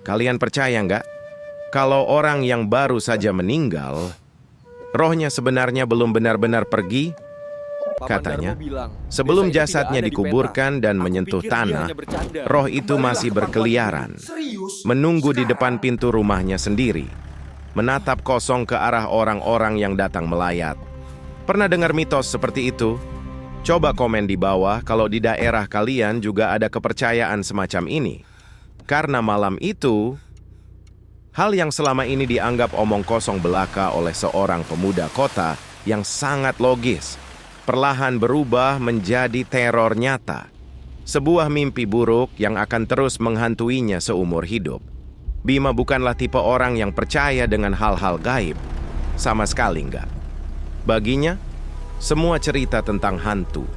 Kalian percaya nggak? Kalau orang yang baru saja meninggal, rohnya sebenarnya belum benar-benar pergi, katanya. Sebelum jasadnya dikuburkan dan menyentuh tanah, roh itu masih berkeliaran, menunggu di depan pintu rumahnya sendiri, menatap kosong ke arah orang-orang yang datang melayat. Pernah dengar mitos seperti itu? Coba komen di bawah kalau di daerah kalian juga ada kepercayaan semacam ini. Karena malam itu, hal yang selama ini dianggap omong kosong belaka oleh seorang pemuda kota yang sangat logis, perlahan berubah menjadi teror nyata. Sebuah mimpi buruk yang akan terus menghantuinya seumur hidup. Bima bukanlah tipe orang yang percaya dengan hal-hal gaib. Sama sekali enggak. Baginya, semua cerita tentang hantu,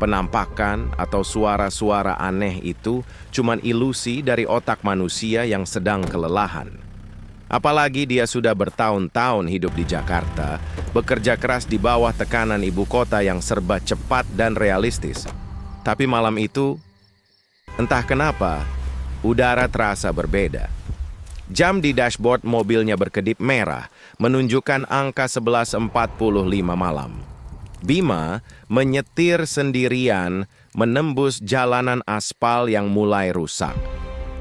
penampakan atau suara-suara aneh itu cuman ilusi dari otak manusia yang sedang kelelahan. Apalagi dia sudah bertahun-tahun hidup di Jakarta, bekerja keras di bawah tekanan ibu kota yang serba cepat dan realistis. Tapi malam itu, entah kenapa, udara terasa berbeda. Jam di dashboard mobilnya berkedip merah, menunjukkan angka 11.45 malam. Bima menyetir sendirian menembus jalanan aspal yang mulai rusak.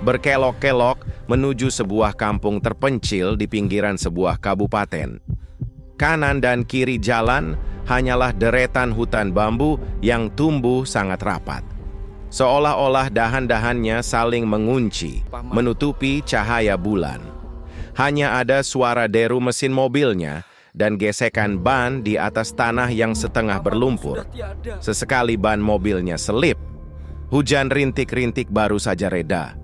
Berkelok-kelok menuju sebuah kampung terpencil di pinggiran sebuah kabupaten. Kanan dan kiri jalan hanyalah deretan hutan bambu yang tumbuh sangat rapat. Seolah-olah dahan-dahannya saling mengunci, menutupi cahaya bulan. Hanya ada suara deru mesin mobilnya dan gesekan ban di atas tanah yang setengah berlumpur. Sesekali ban mobilnya selip. Hujan rintik-rintik baru saja reda,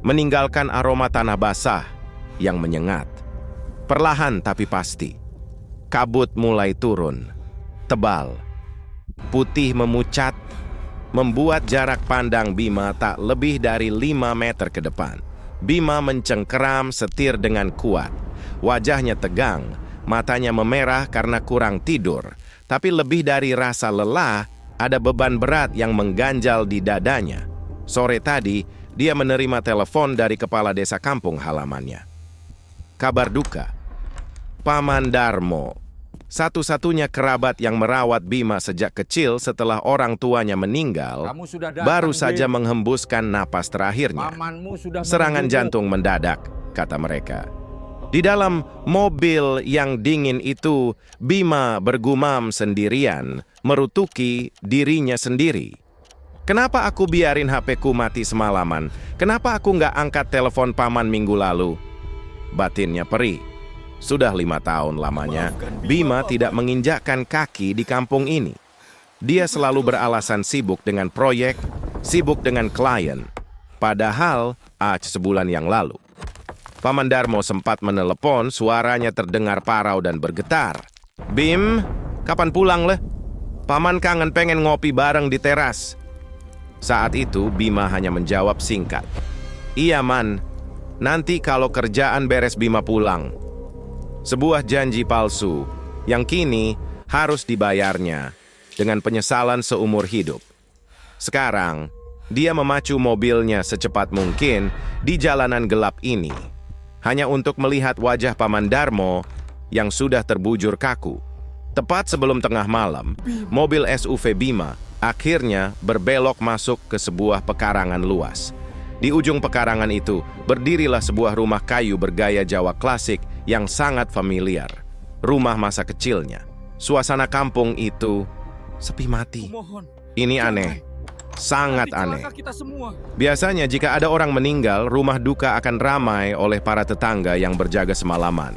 meninggalkan aroma tanah basah yang menyengat. Perlahan tapi pasti, kabut mulai turun, tebal, putih memucat, membuat jarak pandang Bima tak lebih dari 5 meter ke depan. Bima mencengkeram setir dengan kuat. Wajahnya tegang, matanya memerah karena kurang tidur. Tapi lebih dari rasa lelah, ada beban berat yang mengganjal di dadanya. Sore tadi, dia menerima telepon dari kepala desa kampung halamannya. Kabar duka. Paman Darmo, satu-satunya kerabat yang merawat Bima sejak kecil setelah orang tuanya meninggal, baru saja menghembuskan napas terakhirnya. Serangan jantung mendadak, kata mereka. Di dalam mobil yang dingin itu, Bima bergumam sendirian, merutuki dirinya sendiri. Kenapa aku biarin HP-ku mati semalaman? Kenapa aku nggak angkat telepon paman minggu lalu? Batinnya perih. Sudah 5 tahun lamanya, Bima tidak menginjakkan kaki di kampung ini. Dia selalu beralasan sibuk dengan proyek, sibuk dengan klien. Padahal, sebulan yang lalu, Paman Darmo sempat menelepon, suaranya terdengar parau dan bergetar. "Bim, kapan pulang leh? Paman kangen pengen ngopi bareng di teras." Saat itu, Bima hanya menjawab singkat. "Iya, Man. Nanti kalau kerjaan beres Bima pulang." Sebuah janji palsu yang kini harus dibayarnya dengan penyesalan seumur hidup. Sekarang, dia memacu mobilnya secepat mungkin di jalanan gelap ini, hanya untuk melihat wajah Paman Darmo yang sudah terbujur kaku. Tepat sebelum tengah malam, mobil SUV Bima akhirnya berbelok masuk ke sebuah pekarangan luas. Di ujung pekarangan itu, berdirilah sebuah rumah kayu bergaya Jawa klasik yang sangat familiar. Rumah masa kecilnya. Suasana kampung itu sepi mati. Ini aneh. Sangat aneh. Biasanya jika ada orang meninggal, rumah duka akan ramai oleh para tetangga yang berjaga semalaman.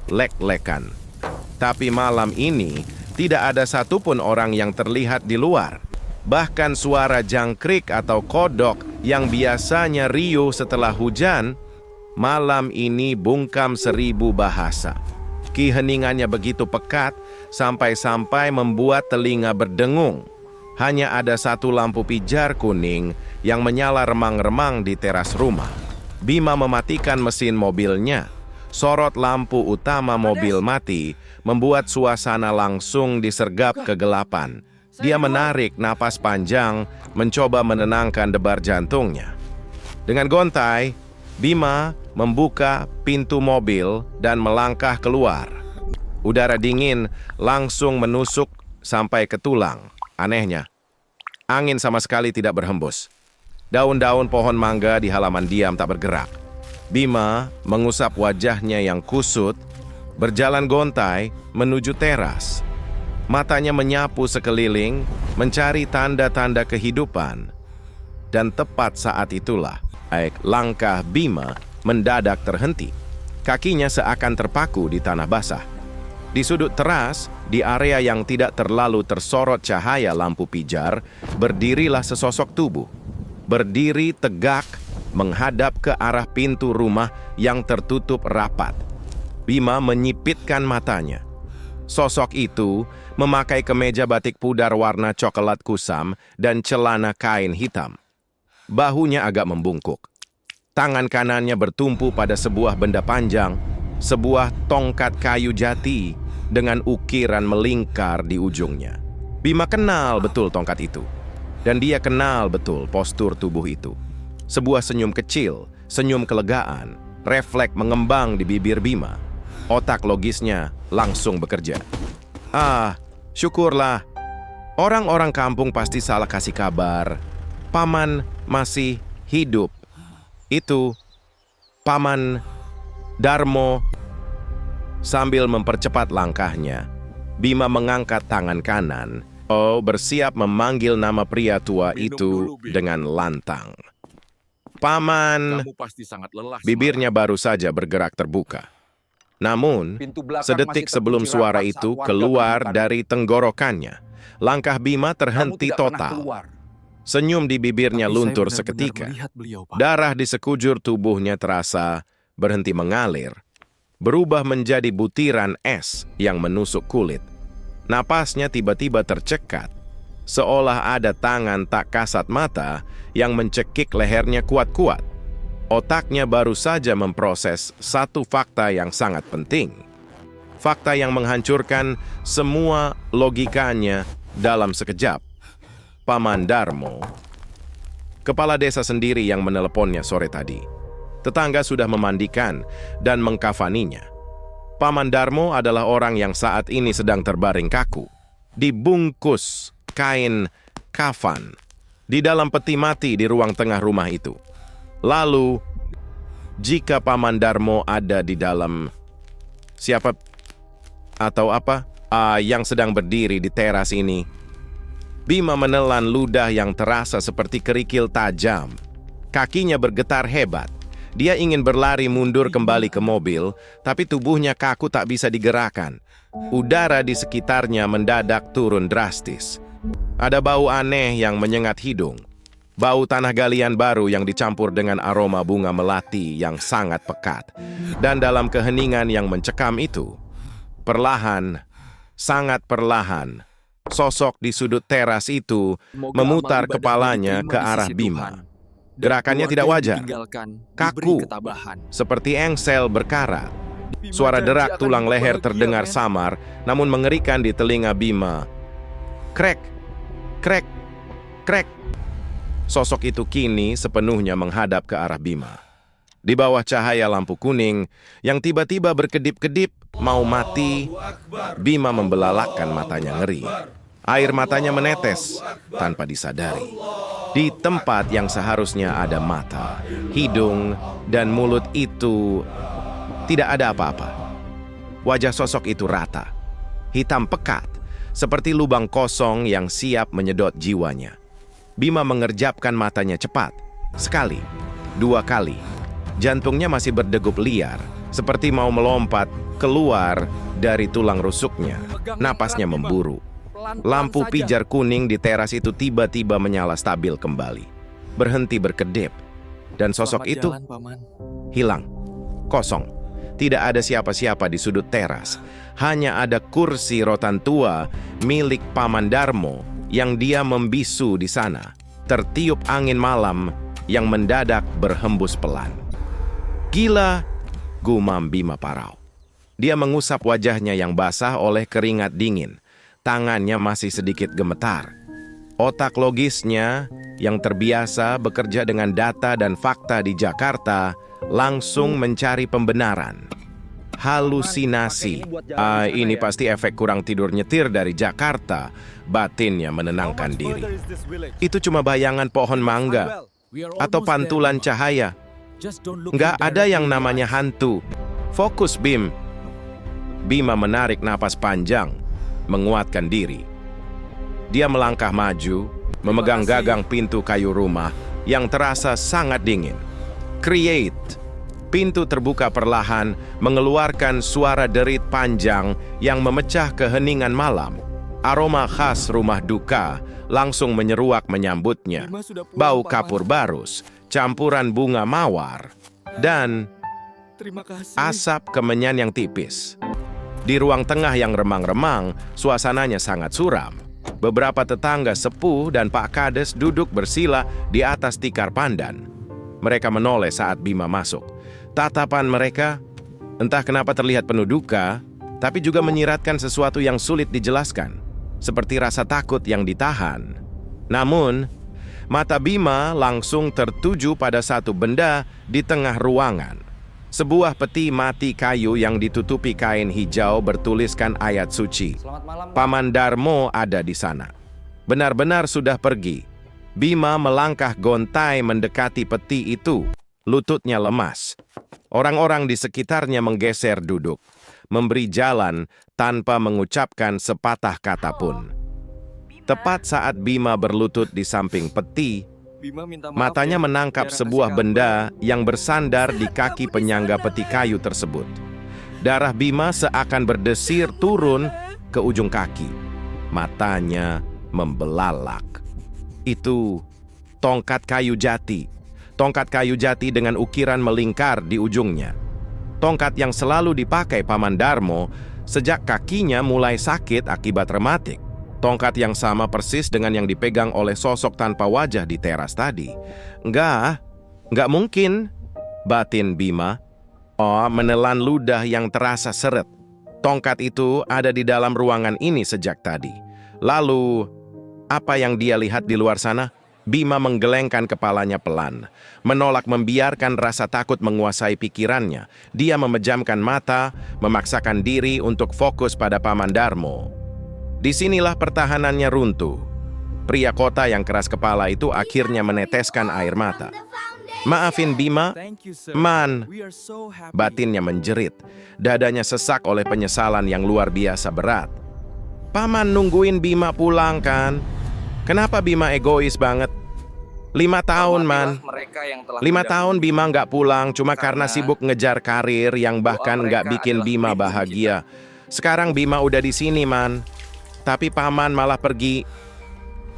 Lek-lekan. Tapi malam ini, tidak ada satupun orang yang terlihat di luar. Bahkan suara jangkrik atau kodok yang biasanya riuh setelah hujan, malam ini bungkam 1000 bahasa. Keheningannya begitu pekat, sampai-sampai membuat telinga berdengung. Hanya ada satu lampu pijar kuning yang menyala remang-remang di teras rumah. Bima mematikan mesin mobilnya. Sorot lampu utama mobil mati, membuat suasana langsung disergap kegelapan. Dia menarik napas panjang, mencoba menenangkan debar jantungnya. Dengan gontai, Bima membuka pintu mobil dan melangkah keluar. Udara dingin langsung menusuk sampai ke tulang. Anehnya, angin sama sekali tidak berhembus. Daun-daun pohon mangga di halaman diam tak bergerak. Bima mengusap wajahnya yang kusut, berjalan gontai menuju teras. Matanya menyapu sekeliling, mencari tanda-tanda kehidupan. Dan tepat saat itulah, langkah Bima mendadak terhenti. Kakinya seakan terpaku di tanah basah. Di sudut teras, di area yang tidak terlalu tersorot cahaya lampu pijar, berdirilah sesosok tubuh. Berdiri tegak, menghadap ke arah pintu rumah yang tertutup rapat. Bima menyipitkan matanya. Sosok itu memakai kemeja batik pudar warna coklat kusam dan celana kain hitam. Bahunya agak membungkuk. Tangan kanannya bertumpu pada sebuah benda panjang, sebuah tongkat kayu jati dengan ukiran melingkar di ujungnya. Bima kenal betul tongkat itu. Dan dia kenal betul postur tubuh itu. Sebuah senyum kecil, senyum kelegaan, refleks mengembang di bibir Bima. Otak logisnya langsung bekerja. Syukurlah. Orang-orang kampung pasti salah kasih kabar. Paman masih hidup. Itu Paman Darmo. Sambil mempercepat langkahnya, Bima mengangkat tangan kanan, bersiap memanggil nama pria tua itu dengan lantang. Paman, Kamu pasti sangat lelah. bibirnya baru saja bergerak terbuka. Namun, sedetik sebelum suara itu keluar dari tenggorokannya, langkah Bima terhenti total. Senyum di bibirnya luntur seketika. Darah di sekujur tubuhnya terasa berhenti mengalir, berubah menjadi butiran es yang menusuk kulit. Napasnya tiba-tiba tercekat, seolah ada tangan tak kasat mata yang mencekik lehernya kuat-kuat. Otaknya baru saja memproses satu fakta yang sangat penting. Fakta yang menghancurkan semua logikanya dalam sekejap. Paman Darmo, kepala desa sendiri yang meneleponnya sore tadi. Tetangga sudah memandikan dan mengkafaninya. Paman Darmo adalah orang yang saat ini sedang terbaring kaku, dibungkus kain kafan, di dalam peti mati di ruang tengah rumah itu. Lalu, jika Paman Darmo ada di dalam siapa atau apa yang sedang berdiri di teras ini, Bima menelan ludah yang terasa seperti kerikil tajam. Kakinya bergetar hebat. Dia ingin berlari mundur kembali ke mobil, tapi tubuhnya kaku tak bisa digerakkan. Udara di sekitarnya mendadak turun drastis. Ada bau aneh yang menyengat hidung. Bau tanah galian baru yang dicampur dengan aroma bunga melati yang sangat pekat. Dan dalam keheningan yang mencekam itu, perlahan, sangat perlahan, sosok di sudut teras itu memutar kepalanya ke arah Bima. Gerakannya tidak wajar, kaku, seperti engsel berkarat. Suara derak tulang leher terdengar samar, namun mengerikan di telinga Bima. Krek, krek, krek. Sosok itu kini sepenuhnya menghadap ke arah Bima. Di bawah cahaya lampu kuning yang tiba-tiba berkedip-kedip mau mati, Bima membelalakkan matanya ngeri. Air matanya menetes tanpa disadari. Di tempat yang seharusnya ada mata, hidung, dan mulut itu tidak ada apa-apa. Wajah sosok itu rata, hitam pekat, seperti lubang kosong yang siap menyedot jiwanya. Bima mengerjapkan matanya cepat, sekali, dua kali. Jantungnya masih berdegup liar, seperti mau melompat keluar dari tulang rusuknya. Napasnya memburu. Lampu pijar kuning di teras itu tiba-tiba menyala stabil kembali. Berhenti berkedip. Dan sosok itu hilang. Kosong. Tidak ada siapa-siapa di sudut teras. Hanya ada kursi rotan tua milik Paman Darmo yang dia membisu di sana. Tertiup angin malam yang mendadak berhembus pelan. Gila, gumam Bima Parau. Dia mengusap wajahnya yang basah oleh keringat dingin. Tangannya masih sedikit gemetar. Otak logisnya yang terbiasa bekerja dengan data dan fakta di Jakarta langsung mencari pembenaran. Halusinasi. Ini pasti efek kurang tidur nyetir dari Jakarta. Batinnya menenangkan diri. Itu cuma bayangan pohon mangga atau pantulan cahaya. Nggak ada yang namanya hantu. Fokus, Bim. Bima menarik napas panjang, menguatkan diri. Dia melangkah maju, memegang gagang pintu kayu rumah yang terasa sangat dingin. Create. Pintu terbuka perlahan, mengeluarkan suara derit panjang yang memecah keheningan malam. Aroma khas rumah duka langsung menyeruak menyambutnya. Bau kapur barus, campuran bunga mawar, dan asap kemenyan yang tipis. Di ruang tengah yang remang-remang, suasananya sangat suram. Beberapa tetangga sepuh dan Pak Kades duduk bersila di atas tikar pandan. Mereka menoleh saat Bima masuk. Tatapan mereka, entah kenapa terlihat penuh duka, tapi juga menyiratkan sesuatu yang sulit dijelaskan, seperti rasa takut yang ditahan. Namun, mata Bima langsung tertuju pada satu benda di tengah ruangan. Sebuah peti mati kayu yang ditutupi kain hijau bertuliskan ayat suci. Paman Darmo ada di sana. Benar-benar sudah pergi. Bima melangkah gontai mendekati peti itu. Lututnya lemas. Orang-orang di sekitarnya menggeser duduk, memberi jalan tanpa mengucapkan sepatah kata pun. Tepat saat Bima berlutut di samping peti, matanya menangkap sebuah benda yang bersandar di kaki penyangga peti kayu tersebut. Darah Bima seakan berdesir turun ke ujung kaki. Matanya membelalak. Itu tongkat kayu jati. Tongkat kayu jati dengan ukiran melingkar di ujungnya. Tongkat yang selalu dipakai Paman Darmo sejak kakinya mulai sakit akibat rematik. Tongkat yang sama persis dengan yang dipegang oleh sosok tanpa wajah di teras tadi. Nggak mungkin, batin Bima. Menelan ludah yang terasa seret. Tongkat itu ada di dalam ruangan ini sejak tadi. Lalu, apa yang dia lihat di luar sana? Bima menggelengkan kepalanya pelan, menolak membiarkan rasa takut menguasai pikirannya. Dia memejamkan mata, memaksakan diri untuk fokus pada Paman Darmo. Disinilah pertahanannya runtuh. Pria kota yang keras kepala itu akhirnya meneteskan air mata. Maafin Bima, Man. Batinnya menjerit, dadanya sesak oleh penyesalan yang luar biasa berat. Paman nungguin Bima pulang kan? Kenapa Bima egois banget? 5 tahun, Man. 5 tahun Bima nggak pulang cuma karena sibuk ngejar karir yang bahkan nggak bikin Bima bahagia. Sekarang Bima udah di sini, Man. Tapi Paman malah pergi.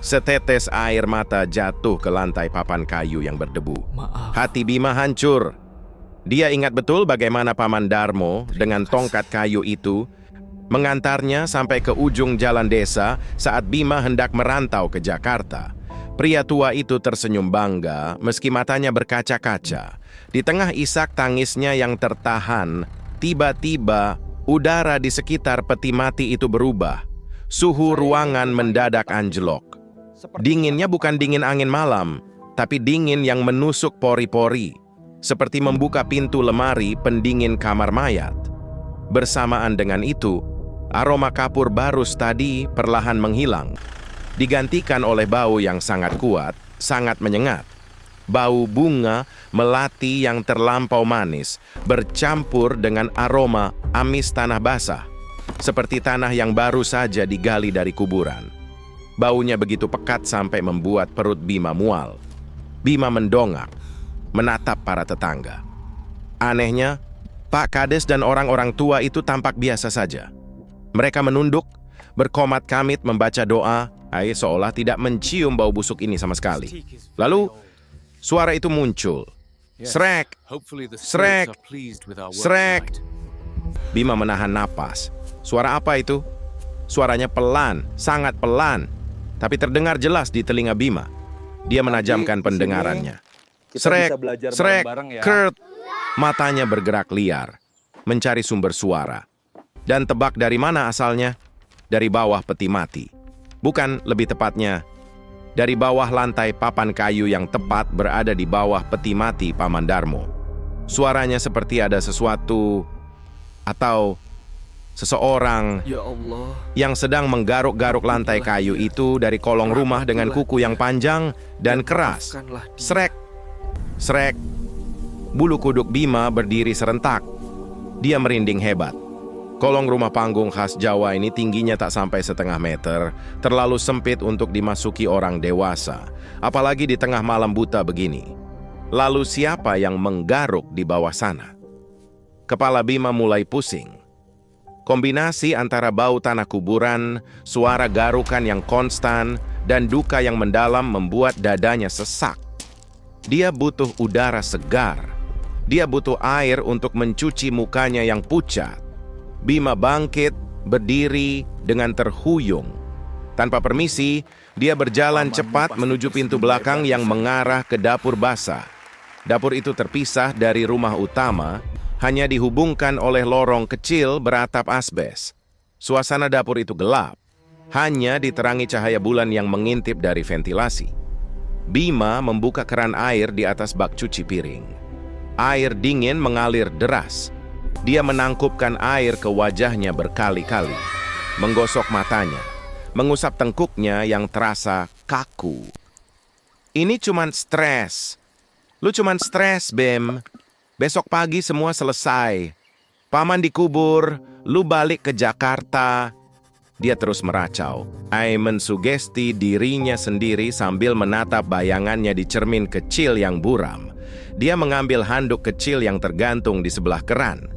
Setetes air mata jatuh ke lantai papan kayu yang berdebu. Hati Bima hancur. Dia ingat betul bagaimana Paman Darmo dengan tongkat kayu itu mengantarnya sampai ke ujung jalan desa saat Bima hendak merantau ke Jakarta. Pria tua itu tersenyum bangga meski matanya berkaca-kaca. Di tengah isak tangisnya yang tertahan, tiba-tiba udara di sekitar peti mati itu berubah. Suhu ruangan mendadak anjlok. Dinginnya bukan dingin angin malam, tapi dingin yang menusuk pori-pori, seperti membuka pintu lemari pendingin kamar mayat. Bersamaan dengan itu, aroma kapur barus tadi perlahan menghilang, digantikan oleh bau yang sangat kuat, sangat menyengat. Bau bunga melati yang terlampau manis bercampur dengan aroma amis tanah basah, seperti tanah yang baru saja digali dari kuburan. Baunya begitu pekat sampai membuat perut Bima mual. Bima mendongak, menatap para tetangga. Anehnya, Pak Kades dan orang-orang tua itu tampak biasa saja. Mereka menunduk, berkomat kamit membaca doa, seolah tidak mencium bau busuk ini sama sekali. Lalu, suara itu muncul. Srek! Srek! Srek! Bima menahan napas. Suara apa itu? Suaranya pelan, sangat pelan, tapi terdengar jelas di telinga Bima. Dia menajamkan pendengarannya. Srek! Srek! Kurt! Matanya bergerak liar, mencari sumber suara. Dan tebak dari mana asalnya? Dari bawah peti mati. Bukan, lebih tepatnya, dari bawah lantai papan kayu yang tepat berada di bawah peti mati Paman Darmo. Suaranya seperti ada sesuatu atau seseorang Ya Allah. yang sedang menggaruk-garuk lantai kayu itu dari kolong rumah dengan kuku yang panjang dan keras. Maafkanlah dia. Srek, srek. Bulu kuduk Bima berdiri serentak. Dia merinding hebat. Kolong rumah panggung khas Jawa ini tingginya tak sampai setengah meter, terlalu sempit untuk dimasuki orang dewasa, apalagi di tengah malam buta begini. Lalu siapa yang menggaruk di bawah sana? Kepala Bima mulai pusing. Kombinasi antara bau tanah kuburan, suara garukan yang konstan, dan duka yang mendalam membuat dadanya sesak. Dia butuh udara segar. Dia butuh air untuk mencuci mukanya yang pucat. Bima bangkit, berdiri dengan terhuyung. Tanpa permisi, dia berjalan cepat menuju pintu belakang yang mengarah ke dapur basah. Dapur itu terpisah dari rumah utama, hanya dihubungkan oleh lorong kecil beratap asbes. Suasana dapur itu gelap, hanya diterangi cahaya bulan yang mengintip dari ventilasi. Bima membuka keran air di atas bak cuci piring. Air dingin mengalir deras. Dia menangkupkan air ke wajahnya berkali-kali, menggosok matanya, mengusap tengkuknya yang terasa kaku. Ini cuman stres. Lu cuman stres, Bem. Besok pagi semua selesai. Paman dikubur, lu balik ke Jakarta. Dia terus meracau. Mensugesti dirinya sendiri sambil menatap bayangannya di cermin kecil yang buram. Dia mengambil handuk kecil yang tergantung di sebelah keran.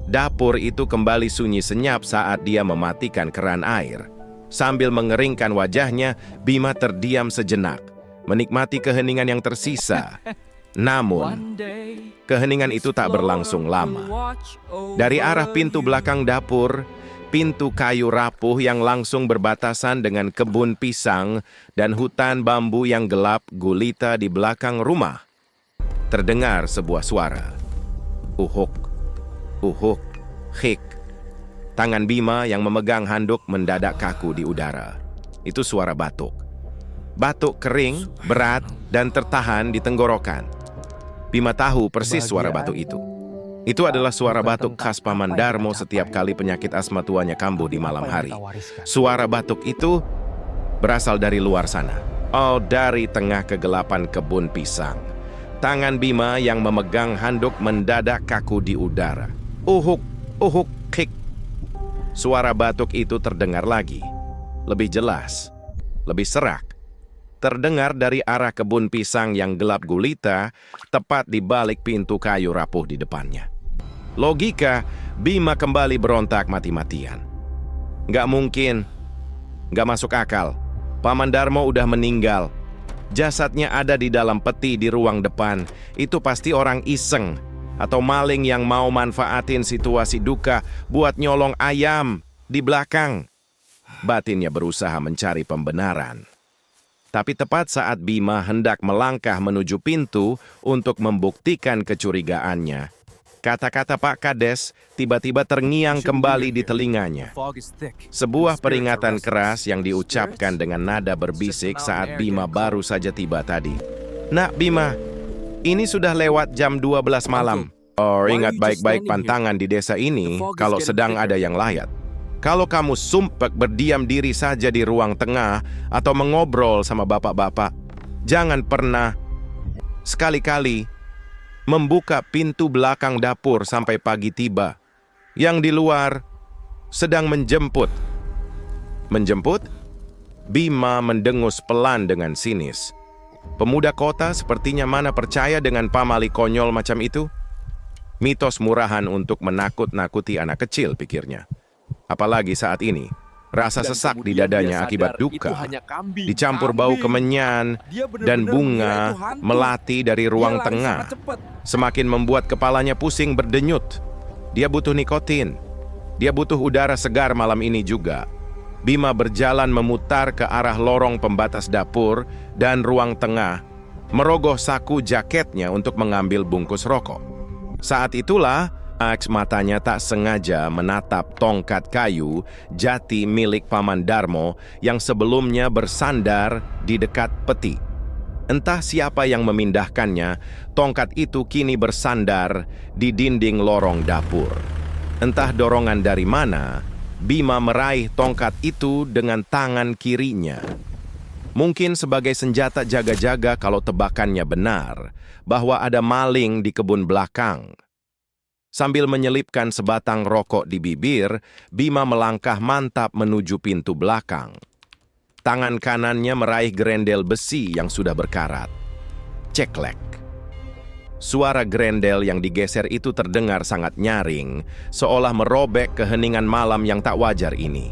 Dapur itu kembali sunyi senyap saat dia mematikan keran air. Sambil mengeringkan wajahnya, Bima terdiam sejenak, menikmati keheningan yang tersisa. Namun, keheningan itu tak berlangsung lama. Dari arah pintu belakang dapur, pintu kayu rapuh yang langsung berbatasan dengan kebun pisang dan hutan bambu yang gelap gulita di belakang rumah, terdengar sebuah suara. Uhuk. Uhuk, hik. Tangan Bima yang memegang handuk mendadak kaku di udara. Itu suara batuk. Batuk kering, berat, dan tertahan di tenggorokan. Bima tahu persis suara batuk itu. Itu adalah suara batuk khas Paman Darmo setiap kali penyakit asma tuanya kambuh di malam hari. Suara batuk itu berasal dari luar sana. Oh, dari tengah kegelapan kebun pisang. Tangan Bima yang memegang handuk mendadak kaku di udara. Uhuk, uhuk, hik. Suara batuk itu terdengar lagi. Lebih jelas, lebih serak. Terdengar dari arah kebun pisang yang gelap gulita, tepat di balik pintu kayu rapuh di depannya. Logika, Bima kembali berontak mati-matian. Nggak mungkin, nggak masuk akal. Paman Darmo udah meninggal. Jasadnya ada di dalam peti di ruang depan. Itu pasti orang iseng atau maling yang mau manfaatin situasi duka buat nyolong ayam di belakang. Batinnya berusaha mencari pembenaran. Tapi tepat saat Bima hendak melangkah menuju pintu untuk membuktikan kecurigaannya, kata-kata Pak Kades tiba-tiba terngiang kembali di telinganya. Sebuah peringatan keras yang diucapkan dengan nada berbisik saat Bima baru saja tiba tadi. Nak Bima, ini sudah lewat jam 12 malam. Oh, ingat baik-baik pantangan di desa ini kalau sedang ada yang layat. Kalau kamu sumpek berdiam diri saja di ruang tengah atau mengobrol sama bapak-bapak, jangan pernah sekali-kali membuka pintu belakang dapur sampai pagi tiba. Yang di luar sedang menjemput. Menjemput? Bima mendengus pelan dengan sinis. Pemuda kota sepertinya mana percaya dengan pamali konyol macam itu? Mitos murahan untuk menakut-nakuti anak kecil, pikirnya. Apalagi saat ini, rasa sesak di dadanya akibat duka, dicampur bau kemenyan dan bunga melati dari ruang tengah, semakin membuat kepalanya pusing berdenyut. Dia butuh nikotin. Dia butuh udara segar malam ini juga. Bima berjalan memutar ke arah lorong pembatas dapur dan ruang tengah, merogoh saku jaketnya untuk mengambil bungkus rokok. Saat itulah, matanya tak sengaja menatap tongkat kayu jati milik Paman Darmo yang sebelumnya bersandar di dekat peti. Entah siapa yang memindahkannya, tongkat itu kini bersandar di dinding lorong dapur. Entah dorongan dari mana, Bima meraih tongkat itu dengan tangan kirinya. Mungkin sebagai senjata jaga-jaga kalau tebakannya benar, bahwa ada maling di kebun belakang. Sambil menyelipkan sebatang rokok di bibir, Bima melangkah mantap menuju pintu belakang. Tangan kanannya meraih grendel besi yang sudah berkarat. Ceklek. Suara grendel yang digeser itu terdengar sangat nyaring, seolah merobek keheningan malam yang tak wajar ini.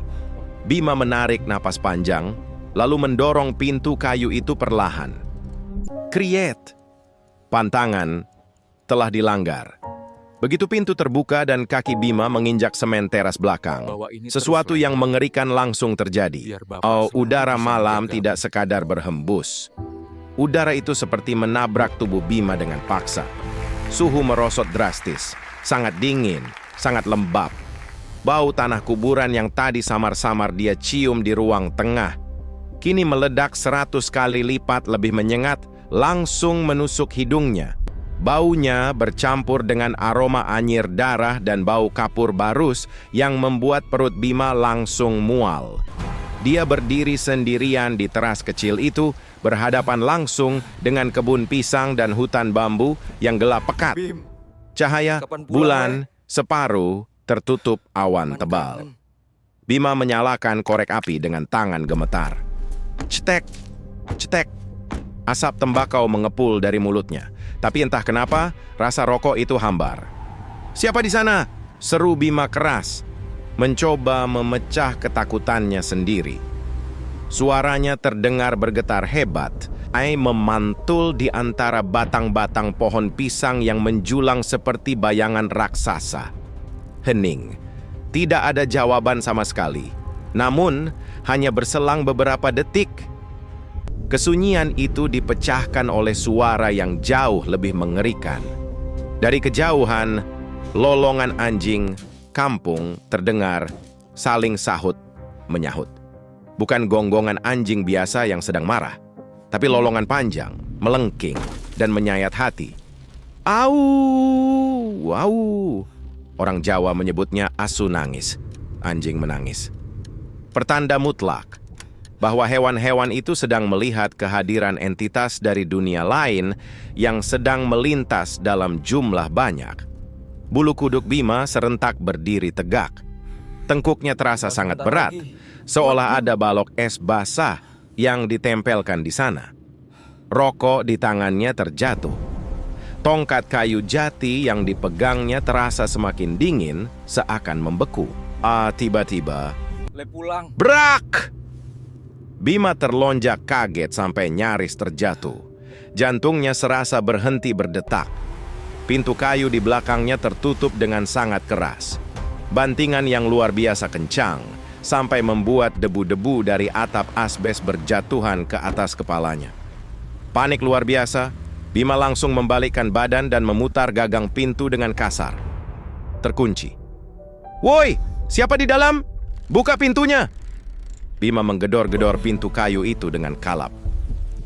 Bima menarik napas panjang, lalu mendorong pintu kayu itu perlahan. Kriet! Pantangan telah dilanggar. Begitu pintu terbuka dan kaki Bima menginjak semen teras belakang, sesuatu yang mengerikan langsung terjadi. Udara malam tidak sekadar berhembus. Udara itu seperti menabrak tubuh Bima dengan paksa. Suhu merosot drastis, sangat dingin, sangat lembab. Bau tanah kuburan yang tadi samar-samar dia cium di ruang tengah, kini meledak 100 kali lipat lebih menyengat, langsung menusuk hidungnya. Baunya bercampur dengan aroma anyir darah dan bau kapur barus yang membuat perut Bima langsung mual. Dia berdiri sendirian di teras kecil itu, berhadapan langsung dengan kebun pisang dan hutan bambu yang gelap pekat. Cahaya bulan separuh tertutup awan tebal. Bima menyalakan korek api dengan tangan gemetar. Cetek, cetek. Asap tembakau mengepul dari mulutnya. Tapi entah kenapa, rasa rokok itu hambar. "Siapa di sana?" seru Bima keras, mencoba memecah ketakutannya sendiri. Suaranya terdengar bergetar hebat, memantul di antara batang-batang pohon pisang yang menjulang seperti bayangan raksasa. Hening. Tidak ada jawaban sama sekali. Namun, hanya berselang beberapa detik, kesunyian itu dipecahkan oleh suara yang jauh lebih mengerikan. Dari kejauhan, lolongan anjing kampung terdengar saling sahut menyahut. Bukan gonggongan anjing biasa yang sedang marah, tapi lolongan panjang, melengking, dan menyayat hati. Au, au. Orang Jawa menyebutnya asu nangis, anjing menangis. Pertanda mutlak bahwa hewan-hewan itu sedang melihat kehadiran entitas dari dunia lain yang sedang melintas dalam jumlah banyak. Bulu kuduk Bima serentak berdiri tegak. Tengkuknya terasa sangat berat, seolah ada balok es basah yang ditempelkan di sana. Rokok di tangannya terjatuh. Tongkat kayu jati yang dipegangnya terasa semakin dingin, seakan membeku. Tiba-tiba, brak! Bima terlonjak kaget sampai nyaris terjatuh. Jantungnya serasa berhenti berdetak. Pintu kayu di belakangnya tertutup dengan sangat keras. Bantingan yang luar biasa kencang, sampai membuat debu-debu dari atap asbes berjatuhan ke atas kepalanya. Panik luar biasa, Bima langsung membalikkan badan dan memutar gagang pintu dengan kasar. Terkunci. "Woi, siapa di dalam? Buka pintunya!" Bima menggedor-gedor pintu kayu itu dengan kalap.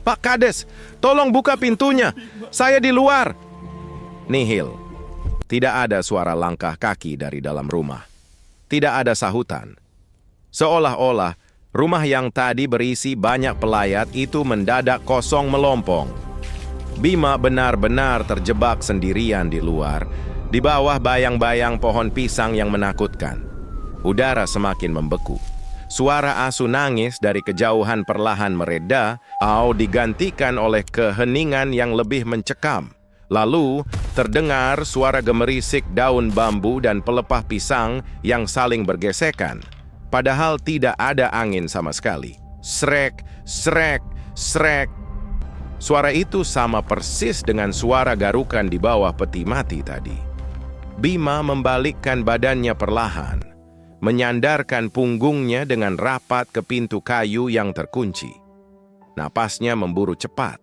"Pak Kades, tolong buka pintunya. Saya di luar." Nihil. Tidak ada suara langkah kaki dari dalam rumah. Tidak ada sahutan. Seolah-olah rumah yang tadi berisi banyak pelayat itu mendadak kosong melompong. Bima benar-benar terjebak sendirian di luar, di bawah bayang-bayang pohon pisang yang menakutkan. Udara semakin membeku. Suara asu nangis dari kejauhan perlahan mereda, digantikan oleh keheningan yang lebih mencekam. Lalu, terdengar suara gemerisik daun bambu dan pelepah pisang yang saling bergesekan. Padahal tidak ada angin sama sekali. Srek, srek, srek. Suara itu sama persis dengan suara garukan di bawah peti mati tadi. Bima membalikkan badannya perlahan, menyandarkan punggungnya dengan rapat ke pintu kayu yang terkunci. Napasnya memburu cepat.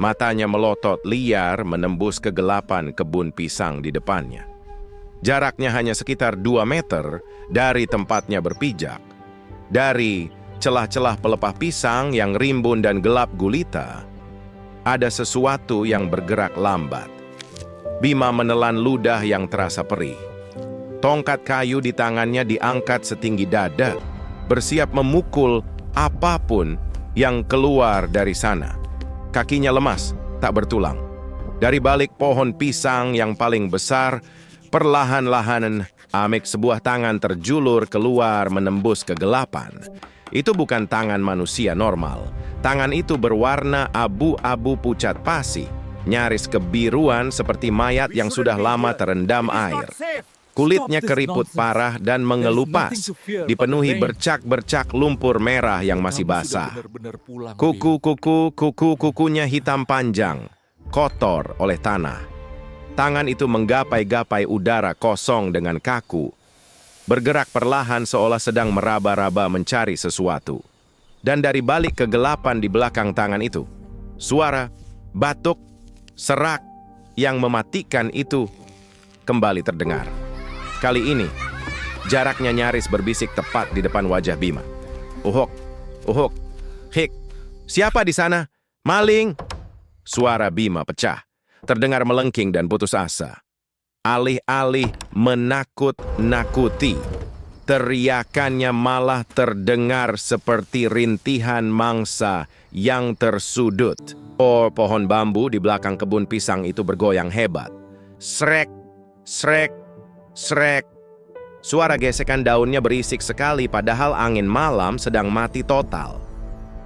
Matanya melotot liar menembus kegelapan kebun pisang di depannya. Jaraknya hanya sekitar 2 meter dari tempatnya berpijak. Dari celah-celah pelepah pisang yang rimbun dan gelap gulita, Ada sesuatu yang bergerak lambat. Bima menelan ludah yang terasa perih. Tongkat kayu di tangannya diangkat setinggi dada, bersiap memukul apapun yang keluar dari sana. Kakinya lemas, tak bertulang. Dari balik pohon pisang yang paling besar, perlahan-lahan Amik sebuah tangan terjulur keluar menembus kegelapan. Itu bukan tangan manusia normal. Tangan itu berwarna abu-abu pucat pasi, nyaris kebiruan seperti mayat yang sudah lama terendam air. Kulitnya keriput parah dan mengelupas, dipenuhi bercak-bercak lumpur merah yang masih basah. Kuku-kukunya hitam panjang, kotor oleh tanah. Tangan itu menggapai-gapai udara kosong dengan kaku, bergerak perlahan seolah sedang meraba-raba mencari sesuatu. Dan dari balik kegelapan di belakang tangan itu, suara, batuk, serak yang mematikan itu kembali terdengar. Kali ini, jaraknya nyaris berbisik tepat di depan wajah Bima. Uhuk, uhuk, hik, siapa di sana? Maling! Suara Bima pecah, terdengar melengking dan putus asa. Alih-alih menakut-nakuti, teriakannya malah terdengar seperti rintihan mangsa yang tersudut. Pohon bambu di belakang kebun pisang itu bergoyang hebat. Srek, srek, srek. Suara gesekan daunnya berisik sekali padahal angin malam sedang mati total.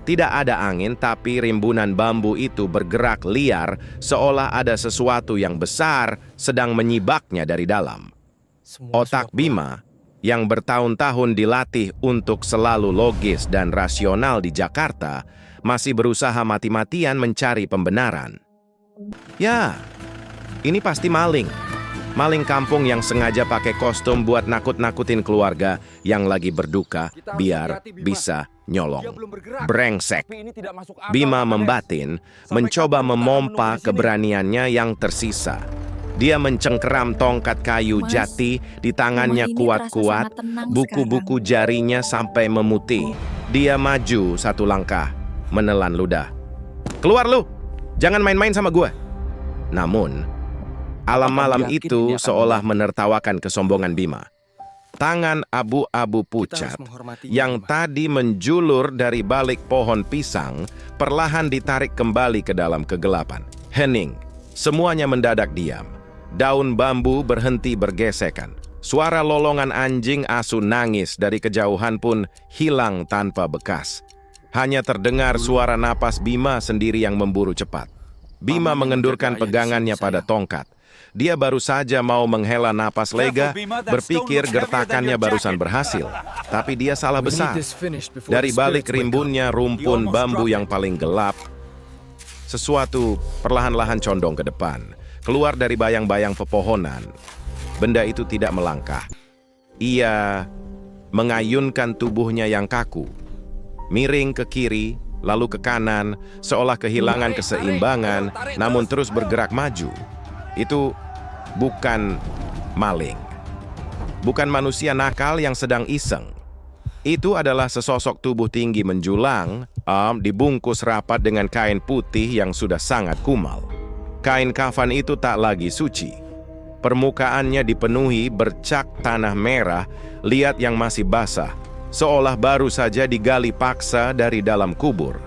Tidak ada angin tapi rimbunan bambu itu bergerak liar seolah ada sesuatu yang besar sedang menyibaknya dari dalam. Otak Bima yang bertahun-tahun dilatih untuk selalu logis dan rasional di Jakarta masih berusaha mati-matian mencari pembenaran. Ya, ini pasti maling. Maling kampung yang sengaja pakai kostum buat nakut-nakutin keluarga yang lagi berduka biar bisa nyolong. Brengsek. Bima membatin, mencoba memompa keberaniannya yang tersisa. Dia mencengkeram tongkat kayu jati di tangannya kuat-kuat, buku-buku jarinya sampai memutih. Dia maju satu langkah, menelan ludah. Keluar lu! Jangan main-main sama gue! Namun, alam malam itu seolah menertawakan kesombongan Bima. Tangan abu-abu pucat yang tadi menjulur dari balik pohon pisang perlahan ditarik kembali ke dalam kegelapan. Hening, semuanya mendadak diam. Daun bambu berhenti bergesekan. Suara lolongan anjing asu nangis dari kejauhan pun hilang tanpa bekas. Hanya terdengar suara napas Bima sendiri yang memburu cepat. Bima mengendurkan pegangannya pada tongkat. Dia baru saja mau menghela napas lega, berpikir gertakannya barusan berhasil. Tapi dia salah besar. Dari balik rimbunnya rumpun bambu yang paling gelap, sesuatu perlahan-lahan condong ke depan. Keluar dari bayang-bayang pepohonan, benda itu tidak melangkah. Ia mengayunkan tubuhnya yang kaku, miring ke kiri, lalu ke kanan, seolah kehilangan keseimbangan, namun terus bergerak maju. Itu bukan maling. Bukan manusia nakal yang sedang iseng. Itu adalah sesosok tubuh tinggi menjulang, dibungkus rapat dengan kain putih yang sudah sangat kumal. Kain kafan itu tak lagi suci. Permukaannya dipenuhi bercak tanah merah, liat yang masih basah, seolah baru saja digali paksa dari dalam kubur.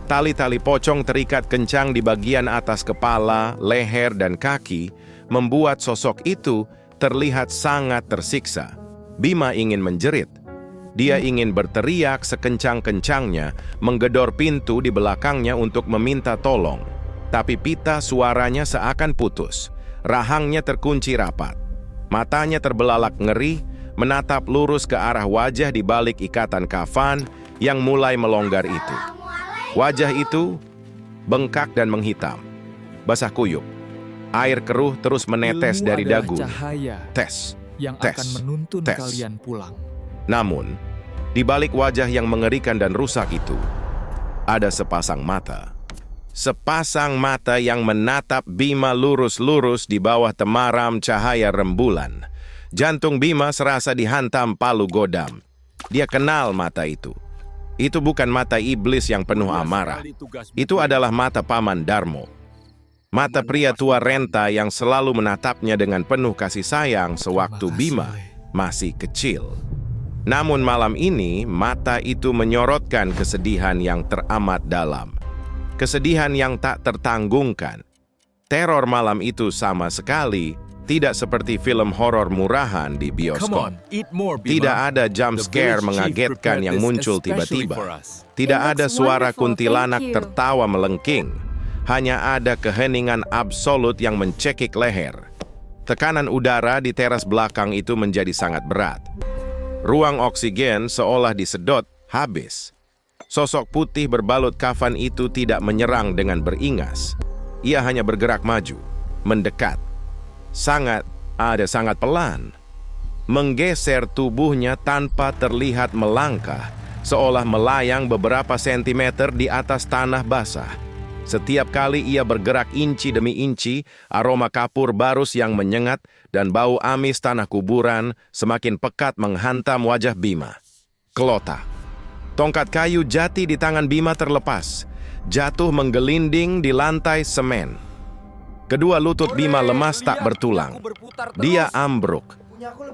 Tali-tali pocong terikat kencang di bagian atas kepala, leher, dan kaki, membuat sosok itu terlihat sangat tersiksa. Bima ingin menjerit. Dia ingin berteriak sekencang-kencangnya, menggedor pintu di belakangnya untuk meminta tolong. Tapi pita suaranya seakan putus. Rahangnya terkunci rapat. Matanya terbelalak ngeri, menatap lurus ke arah wajah di balik ikatan kafan yang mulai melonggar itu. Wajah itu bengkak dan menghitam, basah kuyup. Air keruh terus menetes dari dagu. Tes, yang tes, akan menuntun tes. kalian pulang. Namun, di balik wajah yang mengerikan dan rusak itu, ada sepasang mata. Sepasang mata yang menatap Bima lurus-lurus di bawah temaram cahaya rembulan. Jantung Bima serasa dihantam palu godam. Dia kenal mata itu. Itu bukan mata iblis yang penuh amarah. Itu adalah mata Paman Darmo. Mata pria tua renta yang selalu menatapnya dengan penuh kasih sayang sewaktu Bima masih kecil. Namun malam ini, mata itu menyorotkan kesedihan yang teramat dalam. Kesedihan yang tak tertanggungkan. Teror malam itu sama sekali tidak seperti film horor murahan di bioskop. Tidak ada jump scare mengagetkan yang muncul tiba-tiba. Tidak ada suara kuntilanak tertawa melengking. Hanya ada keheningan absolut yang mencekik leher. Tekanan udara di teras belakang itu menjadi sangat berat. Ruang oksigen seolah disedot habis. Sosok putih berbalut kafan itu tidak menyerang dengan beringas. Ia hanya bergerak maju, mendekat. Sangat pelan. Menggeser tubuhnya tanpa terlihat melangkah, seolah melayang beberapa sentimeter di atas tanah basah. Setiap kali ia bergerak inci demi inci, aroma kapur barus yang menyengat dan bau amis tanah kuburan semakin pekat menghantam wajah Bima. Kelota. Tongkat kayu jati di tangan Bima terlepas, jatuh menggelinding di lantai semen. Kedua lutut Bima lemas tak bertulang. Dia ambruk,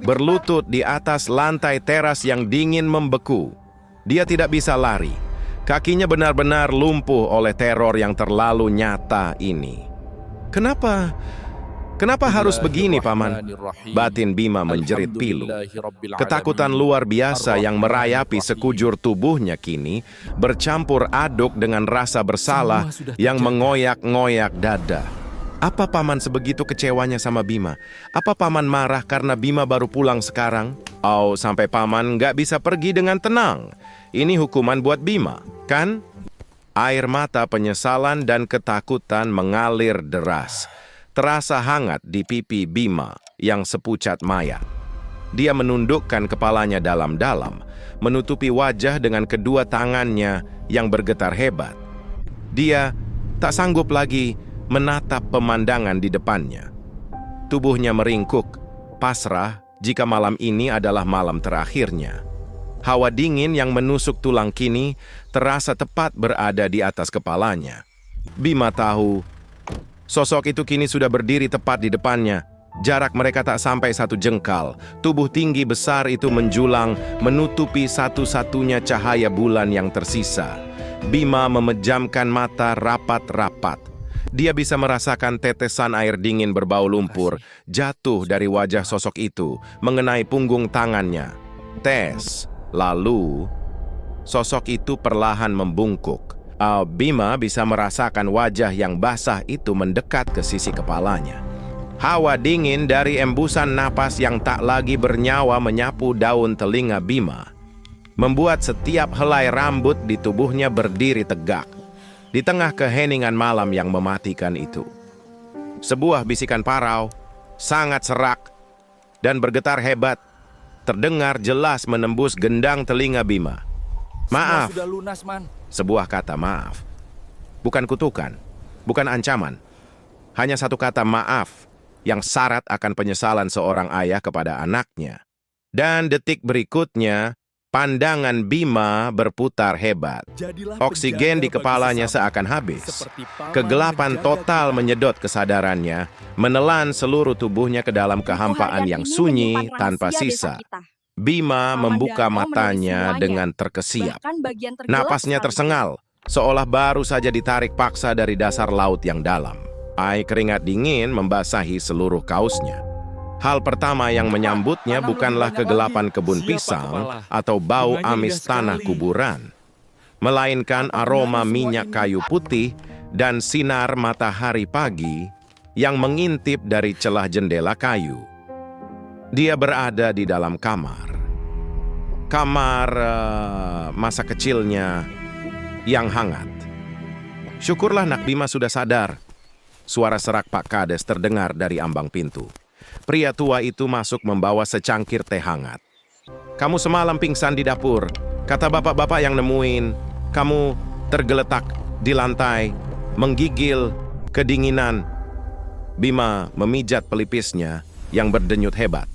berlutut di atas lantai teras yang dingin membeku. Dia tidak bisa lari. Kakinya benar-benar lumpuh oleh teror yang terlalu nyata ini. Kenapa harus begini, Paman? Batin Bima menjerit pilu. Ketakutan luar biasa yang merayapi sekujur tubuhnya kini bercampur aduk dengan rasa bersalah yang mengoyak-ngoyak dada. Apa Paman sebegitu kecewanya sama Bima? Apa Paman marah karena Bima baru pulang sekarang? Sampai Paman nggak bisa pergi dengan tenang. Ini hukuman buat Bima, kan? Air mata penyesalan dan ketakutan mengalir deras. Terasa hangat di pipi Bima yang sepucat mayat. Dia menundukkan kepalanya dalam-dalam, menutupi wajah dengan kedua tangannya yang bergetar hebat. Dia tak sanggup lagi menatap pemandangan di depannya. Tubuhnya meringkuk, pasrah jika malam ini adalah malam terakhirnya. Hawa dingin yang menusuk tulang kini terasa tepat berada di atas kepalanya. Bima tahu, sosok itu kini sudah berdiri tepat di depannya. Jarak mereka tak sampai 1 jengkal. Tubuh tinggi besar itu menjulang, menutupi satu-satunya cahaya bulan yang tersisa. Bima memejamkan mata rapat-rapat. Dia bisa merasakan tetesan air dingin berbau lumpur jatuh dari wajah sosok itu, mengenai punggung tangannya. Tes. Lalu, sosok itu perlahan membungkuk. Bima bisa merasakan wajah yang basah itu mendekat ke sisi kepalanya. Hawa dingin dari embusan napas yang tak lagi bernyawa menyapu daun telinga Bima, membuat setiap helai rambut di tubuhnya berdiri tegak. Di tengah keheningan malam yang mematikan itu, sebuah bisikan parau, sangat serak, dan bergetar hebat, terdengar jelas menembus gendang telinga Bima. Maaf, sudah lunas, Man. Sebuah kata maaf. Bukan kutukan, bukan ancaman. Hanya satu kata maaf yang syarat akan penyesalan seorang ayah kepada anaknya. Dan detik berikutnya, pandangan Bima berputar hebat. Oksigen di kepalanya seakan habis. Kegelapan total menyedot kesadarannya, menelan seluruh tubuhnya ke dalam kehampaan yang sunyi tanpa sisa. Bima membuka matanya dengan terkesiap. Napasnya tersengal, seolah baru saja ditarik paksa dari dasar laut yang dalam. Air keringat dingin membasahi seluruh kausnya. Hal pertama yang menyambutnya bukanlah kegelapan kebun pisang atau bau amis tanah kuburan, melainkan aroma minyak kayu putih dan sinar matahari pagi yang mengintip dari celah jendela kayu. Dia berada di dalam kamar masa kecilnya yang hangat. Syukurlah Nak Bima sudah sadar. Suara serak Pak Kades terdengar dari ambang pintu. Pria tua itu masuk membawa secangkir teh hangat. Kamu semalam pingsan di dapur. Kata bapak-bapak yang nemuin. Kamu tergeletak di lantai, menggigil, kedinginan. Bima memijat pelipisnya yang berdenyut hebat.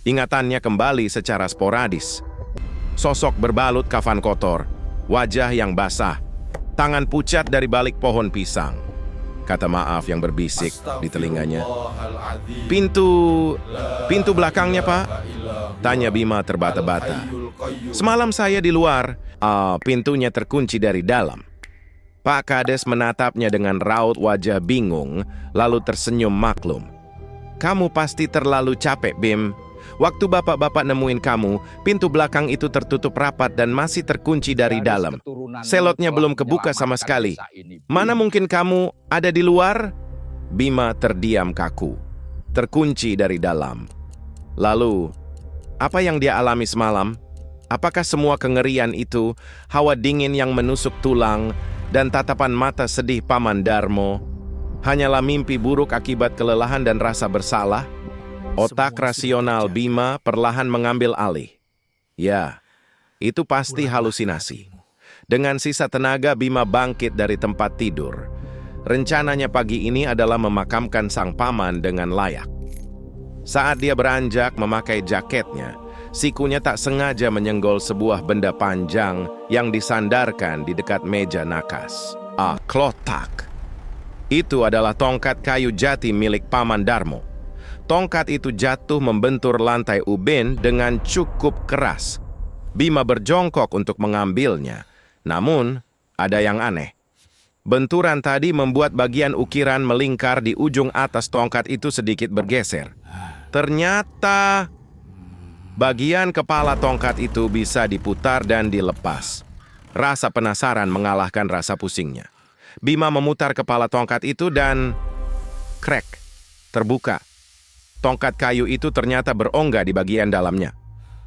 Ingatannya kembali secara sporadis. Sosok berbalut kafan kotor, wajah yang basah, tangan pucat dari balik pohon pisang. Kata Maaf yang berbisik di telinganya. Pintu belakangnya, Pak? Tanya Bima terbata-bata. Semalam saya di luar. Pintunya terkunci dari dalam. Pak Kades menatapnya dengan raut wajah bingung, lalu tersenyum maklum. Kamu pasti terlalu capek, Bim. Waktu bapak-bapak nemuin kamu, pintu belakang itu tertutup rapat dan masih terkunci dari dalam. Selotnya belum kebuka sama sekali. Mana mungkin kamu ada di luar? Bima terdiam kaku. Terkunci dari dalam. Lalu, apa yang dia alami semalam? Apakah semua kengerian itu, hawa dingin yang menusuk tulang, dan tatapan mata sedih Paman Darmo hanyalah mimpi buruk akibat kelelahan dan rasa bersalah? Otak rasional Bima perlahan mengambil alih. Ya, itu pasti halusinasi. Dengan sisa tenaga Bima bangkit dari tempat tidur. Rencananya pagi ini adalah memakamkan sang paman dengan layak. Saat dia beranjak memakai jaketnya, sikunya tak sengaja menyenggol sebuah benda panjang yang disandarkan di dekat meja nakas. Klotak. Itu adalah tongkat kayu jati milik Paman Darmo. Tongkat itu jatuh membentur lantai ubin dengan cukup keras. Bima berjongkok untuk mengambilnya. Namun, ada yang aneh. Benturan tadi membuat bagian ukiran melingkar di ujung atas tongkat itu sedikit bergeser. Ternyata bagian kepala tongkat itu bisa diputar dan dilepas. Rasa penasaran mengalahkan rasa pusingnya. Bima memutar kepala tongkat itu dan krek, terbuka. Tongkat kayu itu ternyata berongga di bagian dalamnya.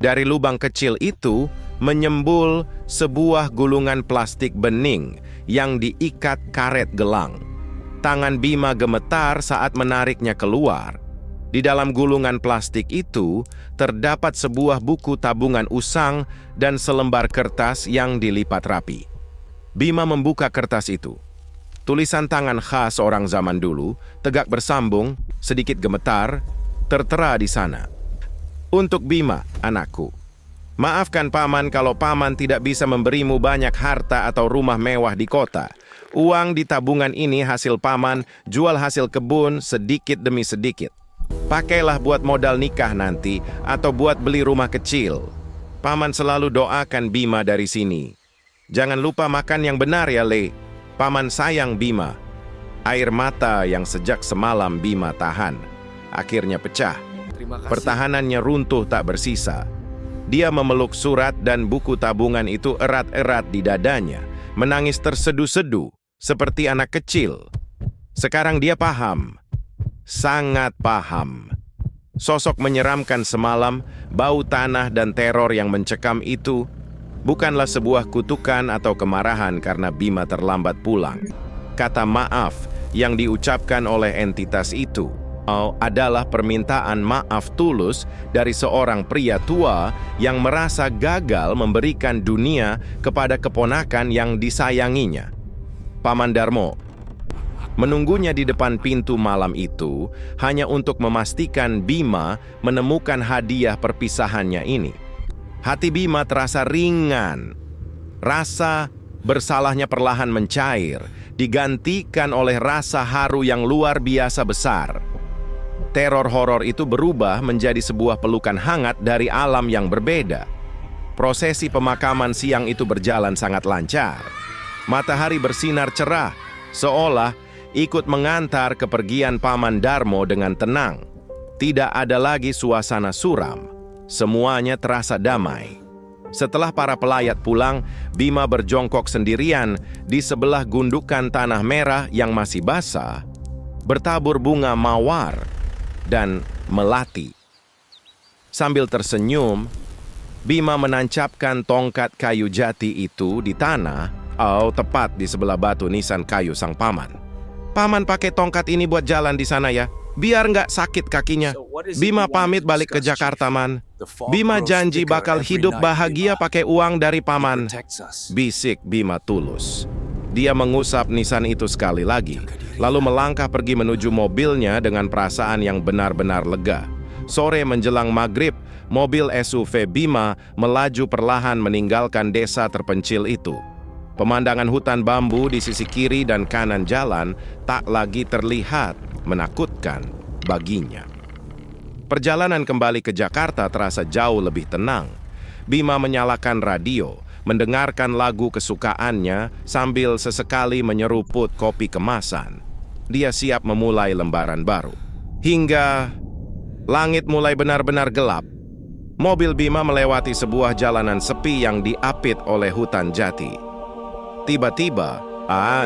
Dari lubang kecil itu menyembul sebuah gulungan plastik bening yang diikat karet gelang. Tangan Bima gemetar saat menariknya keluar. Di dalam gulungan plastik itu terdapat sebuah buku tabungan usang dan selembar kertas yang dilipat rapi. Bima membuka kertas itu. Tulisan tangan khas orang zaman dulu, tegak bersambung, sedikit gemetar, tertera di sana. Untuk Bima, anakku. Maafkan Paman kalau Paman tidak bisa memberimu banyak harta atau rumah mewah di kota. Uang di tabungan ini hasil Paman jual hasil kebun sedikit demi sedikit. Pakailah buat modal nikah nanti atau buat beli rumah kecil. Paman selalu doakan Bima dari sini. Jangan lupa makan yang benar ya, Le. Paman sayang Bima. Air mata yang sejak semalam Bima tahan akhirnya pecah. Pertahanannya runtuh tak bersisa. Dia memeluk surat dan buku tabungan itu erat-erat di dadanya, menangis tersedu-sedu seperti anak kecil. Sekarang dia paham. Sangat paham. Sosok menyeramkan semalam, bau tanah dan teror yang mencekam itu bukanlah sebuah kutukan atau kemarahan karena Bima terlambat pulang. Kata maaf yang diucapkan oleh entitas itu adalah permintaan maaf tulus dari seorang pria tua yang merasa gagal memberikan dunia kepada keponakan yang disayanginya. Paman Darmo menunggunya di depan pintu malam itu hanya untuk memastikan Bima menemukan hadiah perpisahannya ini. Hati Bima terasa ringan. Rasa bersalahnya perlahan mencair, digantikan oleh rasa haru yang luar biasa besar. Teror horor itu berubah menjadi sebuah pelukan hangat dari alam yang berbeda. Prosesi pemakaman siang itu berjalan sangat lancar. Matahari bersinar cerah, seolah ikut mengantar kepergian Paman Darmo dengan tenang. Tidak ada lagi suasana suram. Semuanya terasa damai. Setelah para pelayat pulang, Bima berjongkok sendirian di sebelah gundukan tanah merah yang masih basah, bertabur bunga mawar dan melati. Sambil tersenyum, Bima menancapkan tongkat kayu jati itu di tanah, tepat di sebelah batu nisan kayu sang paman. Paman pakai tongkat ini buat jalan di sana ya, biar nggak sakit kakinya. Bima pamit balik ke Jakarta, Man. Bima janji bakal hidup bahagia pakai uang dari Paman. Bisik Bima tulus. Dia mengusap nisan itu sekali lagi, lalu melangkah pergi menuju mobilnya dengan perasaan yang benar-benar lega. Sore menjelang maghrib, mobil SUV Bima melaju perlahan meninggalkan desa terpencil itu. Pemandangan hutan bambu di sisi kiri dan kanan jalan tak lagi terlihat menakutkan baginya. Perjalanan kembali ke Jakarta terasa jauh lebih tenang. Bima menyalakan radio, mendengarkan lagu kesukaannya sambil sesekali menyeruput kopi kemasan. Dia siap memulai lembaran baru. Hingga langit mulai benar-benar gelap. Mobil Bima melewati sebuah jalanan sepi yang diapit oleh hutan jati. Tiba-tiba,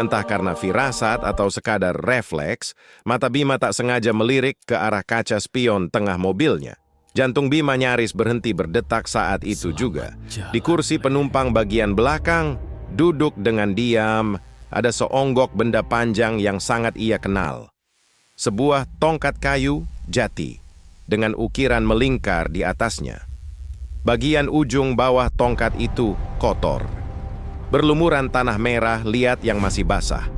entah karena firasat atau sekadar refleks, mata Bima tak sengaja melirik ke arah kaca spion tengah mobilnya. Jantung Bima nyaris berhenti berdetak saat itu juga. Di kursi penumpang bagian belakang, duduk dengan diam, ada seonggok benda panjang yang sangat ia kenal. Sebuah tongkat kayu jati dengan ukiran melingkar di atasnya. Bagian ujung bawah tongkat itu kotor. Berlumuran tanah merah liat yang masih basah.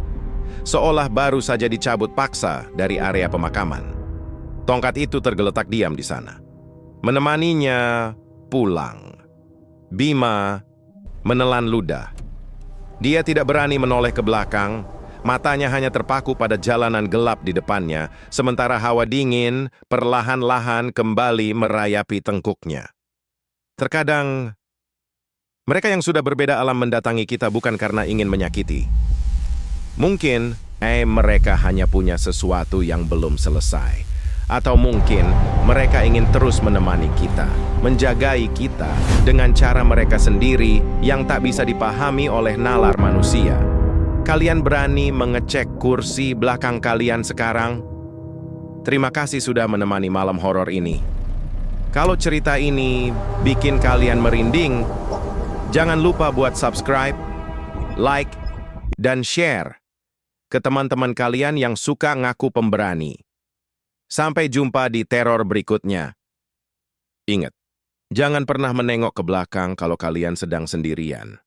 Seolah baru saja dicabut paksa dari area pemakaman. Tongkat itu tergeletak diam di sana. Menemaninya pulang. Bima menelan ludah. Dia tidak berani menoleh ke belakang. Matanya hanya terpaku pada jalanan gelap di depannya, sementara hawa dingin perlahan-lahan kembali merayapi tengkuknya. Terkadang mereka yang sudah berbeda alam mendatangi kita bukan karena ingin menyakiti. Mungkin mereka hanya punya sesuatu yang belum selesai. Atau mungkin mereka ingin terus menemani kita, menjagai kita dengan cara mereka sendiri yang tak bisa dipahami oleh nalar manusia. Kalian berani mengecek kursi belakang kalian sekarang? Terima kasih sudah menemani malam horor ini. Kalau cerita ini bikin kalian merinding, jangan lupa buat subscribe, like, dan share ke teman-teman kalian yang suka ngaku pemberani. Sampai jumpa di teror berikutnya. Ingat, jangan pernah menengok ke belakang kalau kalian sedang sendirian.